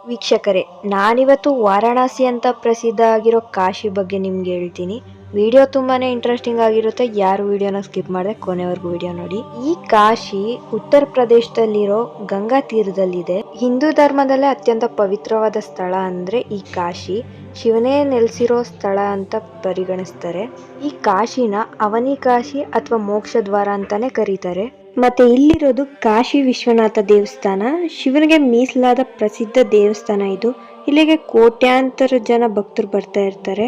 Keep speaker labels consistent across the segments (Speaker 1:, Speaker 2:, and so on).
Speaker 1: ವೀಕ್ಷಕರೇ, ನಾನಿವತ್ತು ವಾರಾಣಸಿ ಅಂತ ಪ್ರಸಿದ್ಧ ಆಗಿರೋ ಕಾಶಿ ಬಗ್ಗೆ ನಿಮ್ಗೆ ಹೇಳ್ತೀನಿ. ವಿಡಿಯೋ ತುಂಬಾನೇ ಇಂಟ್ರೆಸ್ಟಿಂಗ್ ಆಗಿರುತ್ತೆ. ಯಾರು ವಿಡಿಯೋನ ಸ್ಕಿಪ್ ಮಾಡದೆ ಕೊನೆವರೆಗೂ ವಿಡಿಯೋ ನೋಡಿ. ಈ ಕಾಶಿ ಉತ್ತರ ಪ್ರದೇಶದಲ್ಲಿರೋ ಗಂಗಾ ತೀರದಲ್ಲಿದೆ. ಹಿಂದೂ ಧರ್ಮದಲ್ಲೇ ಅತ್ಯಂತ ಪವಿತ್ರವಾದ ಸ್ಥಳ ಅಂದ್ರೆ ಈ ಕಾಶಿ. ಶಿವನೇ ನೆಲೆಸಿರೋ ಸ್ಥಳ ಅಂತ ಪರಿಗಣಿಸ್ತಾರೆ. ಈ ಕಾಶಿನ ಅವನಿ ಕಾಶಿ ಅಥವಾ ಮೋಕ್ಷ ದ್ವಾರ ಅಂತಾನೆ ಕರೀತಾರೆ. ಮತ್ತೆ ಇಲ್ಲಿರೋದು ಕಾಶಿ ವಿಶ್ವನಾಥ ದೇವಸ್ಥಾನ. ಶಿವನಿಗೆ ಮೀಸಲಾದ ಪ್ರಸಿದ್ಧ ದೇವಸ್ಥಾನ ಇದು. ಇಲ್ಲಿಗೆ ಕೋಟ್ಯಾಂತರ ಜನ ಭಕ್ತರು ಬರ್ತಾ ಇರ್ತಾರೆ.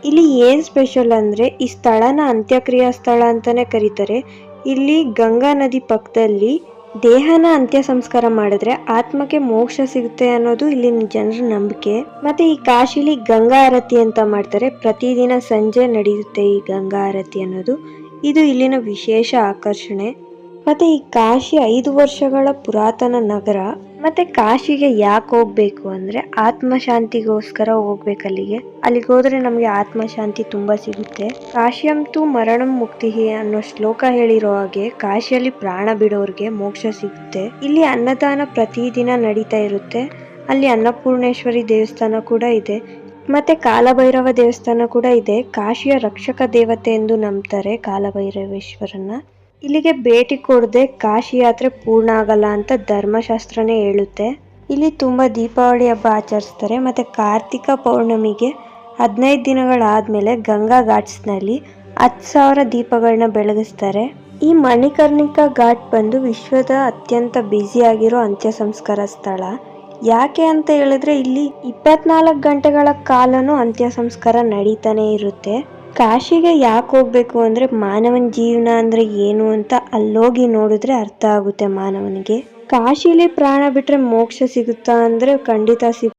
Speaker 1: ಇಲ್ಲಿ ಏನ್ ಸ್ಪೆಷಲ್ ಅಂದ್ರೆ ಈ ಸ್ಥಳನ ಅಂತ್ಯಕ್ರಿಯಾ ಸ್ಥಳ ಅಂತಾನೆ ಕರೀತಾರೆ. ಇಲ್ಲಿ ಗಂಗಾ ನದಿ ಪಕ್ಕದಲ್ಲಿ ದೇಹನ ಅಂತ್ಯ ಸಂಸ್ಕಾರ ಮಾಡಿದ್ರೆ ಆತ್ಮಕ್ಕೆ ಮೋಕ್ಷ ಸಿಗುತ್ತೆ ಅನ್ನೋದು ಇಲ್ಲಿನ ಜನರ ನಂಬಿಕೆ. ಮತ್ತೆ ಈ ಕಾಶಿಲಿ ಗಂಗಾ ಆರತಿ ಅಂತ ಮಾಡ್ತಾರೆ. ಪ್ರತಿದಿನ ಸಂಜೆ ನಡೆಯುತ್ತೆ ಈ ಗಂಗಾ ಆರತಿ ಅನ್ನೋದು. ಇದು ಇಲ್ಲಿನ ವಿಶೇಷ ಆಕರ್ಷಣೆ. ಮತ್ತೆ ಈ ಕಾಶಿ 5 ವರ್ಷಗಳ ಪುರಾತನ ನಗರ. ಮತ್ತೆ ಕಾಶಿಗೆ ಯಾಕೆ ಹೋಗ್ಬೇಕು ಅಂದ್ರೆ ಆತ್ಮಶಾಂತಿಗೋಸ್ಕರ ಹೋಗ್ಬೇಕು ಅಲ್ಲಿಗೆ. ಅಲ್ಲಿಗೆ ಹೋದ್ರೆ ನಮ್ಗೆ ಆತ್ಮಶಾಂತಿ ತುಂಬಾ ಸಿಗುತ್ತೆ. ಕಾಶಿಯಂತೂ ಮರಣಂ ಮುಕ್ತಿ ಅನ್ನೋ ಶ್ಲೋಕ ಹೇಳಿರೋ ಹಾಗೆ ಕಾಶಿಯಲ್ಲಿ ಪ್ರಾಣ ಬಿಡೋರ್ಗೆ ಮೋಕ್ಷ ಸಿಗುತ್ತೆ. ಇಲ್ಲಿ ಅನ್ನದಾನ ಪ್ರತಿದಿನ ನಡೀತಾ ಇರುತ್ತೆ. ಅಲ್ಲಿ ಅನ್ನಪೂರ್ಣೇಶ್ವರಿ ದೇವಸ್ಥಾನ ಕೂಡ ಇದೆ. ಮತ್ತೆ ಕಾಲಭೈರವ ದೇವಸ್ಥಾನ ಕೂಡ ಇದೆ. ಕಾಶಿಯ ರಕ್ಷಕ ದೇವತೆ ಎಂದು ನಂಬ್ತಾರೆ ಕಾಲಭೈರವೇಶ್ವರನ್ನ. ಇಲ್ಲಿಗೆ ಭೇಟಿ ಕೊಡದೆ ಕಾಶಿ ಯಾತ್ರೆ ಪೂರ್ಣ ಆಗಲ್ಲ ಅಂತ ಧರ್ಮಶಾಸ್ತ್ರನೇ ಹೇಳುತ್ತೆ. ಇಲ್ಲಿ ತುಂಬಾ ದೀಪಾವಳಿ ಹಬ್ಬ ಆಚರಿಸ್ತಾರೆ. ಮತ್ತೆ ಕಾರ್ತಿಕ ಪೌರ್ಣಮಿಗೆ 15 ದಿನಗಳಾದ್ಮೇಲೆ ಗಂಗಾ ಘಾಟ್ಸ್ನಲ್ಲಿ 10,000 ದೀಪಗಳನ್ನ ಬೆಳಗಿಸ್ತಾರೆ. ಈ ಮಣಿಕರ್ಣಿಕಾ ಘಾಟ್ ಬಂದು ವಿಶ್ವದ ಅತ್ಯಂತ ಬ್ಯುಸಿ ಆಗಿರೋ ಅಂತ್ಯ ಸಂಸ್ಕಾರ ಸ್ಥಳ. ಯಾಕೆ ಅಂತ ಹೇಳಿದ್ರೆ ಇಲ್ಲಿ 24 ಗಂಟೆಗಳ ಕಾಲನೂ ಅಂತ್ಯ ಸಂಸ್ಕಾರ ನಡೀತಾನೆ ಇರುತ್ತೆ. ಕಾಶಿಗೆ ಯಾಕೆ ಹೋಗ್ಬೇಕು ಅಂದ್ರೆ ಮಾನವನ ಜೀವನ ಅಂದ್ರೆ ಏನು ಅಂತ ಅಲ್ಲೋಗಿ ನೋಡಿದ್ರೆ ಅರ್ಥ ಆಗುತ್ತೆ ಮಾನವನಿಗೆ. ಕಾಶಿಲಿ ಪ್ರಾಣ ಬಿಟ್ರೆ ಮೋಕ್ಷ ಸಿಗುತ್ತಾ ಅಂದ್ರೆ ಖಂಡಿತ